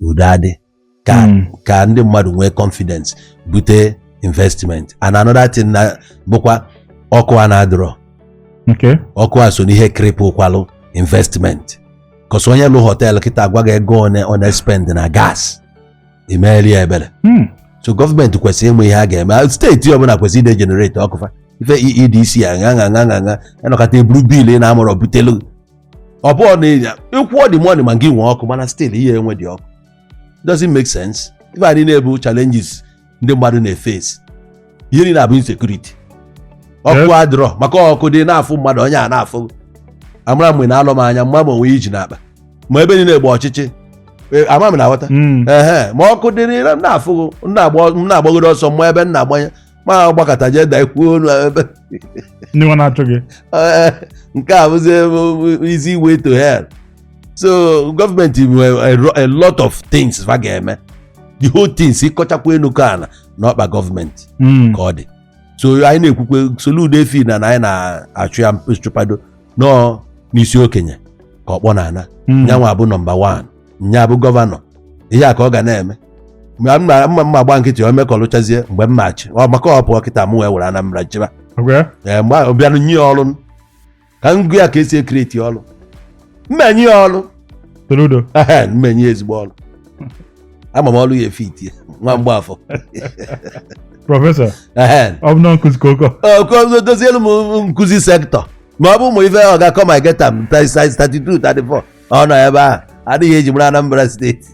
udo adị ka ndị mmadụ nwee confidence bute investment. And another thing na bụkwa ọkụ a na-adịrọ. Ọkụ a so n'ihe cripple kwalụ investment. Kọsọ onye lụ hotel kịta agwa gị ego one spend na gas imeeli ya ebele. So gọọmenti kwesịrị ịmụ ihe a ga-eme. Steeti ọbụla kwesịrị ide generate ọkụfa ife EDC aṅa enọkata eburu biil na-amụrọ butelu ọ bụọ na ịkwụọ dị money ma gị nwee ọkụ mana still ihe enwe dị ọkụ. Doesn't make sense. Ife anyị na-ebu challenges ndị mmadụ na-efesi ihe niile abụ insecurity. Ọkụ adịrọ maka ọkụ dị na-afụ mmadụ onye a na-afụ amara mgbe na-alụ m anya mma ma onwe iji na-akpa ma ebe niile gba ọchịchị ama m na-aghọta ma ọkụ dị na-afụ m na-agbagoro ọsọ mma ebe m na-agbanye ma gbakọta jee da ikwuo olu ebe ndị nwa na-achọ gị nke a bụzi easy way to hell. So gọọmenti nwere a lot of things va ga-eme the whole things ịkọchakwa enu ka na ọkpa gọọmenti ka ọ dị. So anyị na-ekwukwe Soludo efi na anyị na-achụ ya chụpado nọọ n'isi okenye ka ọkpọ na-ana nyanwa bụ nọmba 1 nya bụ gọvanọ ihe a ka ọ ga na-eme mma agba nkịtị o mekọlụchazie mgbe m machi maka ọ pụọ kịta m wee were Anambra jeba mgbe ọ bịanụ nye ọrụ ka m gụ ya ka esi ekreti ọrụ mmenye ya ọrụ Soludo mmenye ezigbo ọrụ ama m ọrụ ya efiti nwa mgbafọ prọfesọ ọ bụ na nkụzi koko dozielu m nkụzi sektọ ma ọ bụ ụmụ ife ọ ga-akọ ma geta m 32 34 ọ nọ ebe ahụ adịghị eji mara Anambra steeti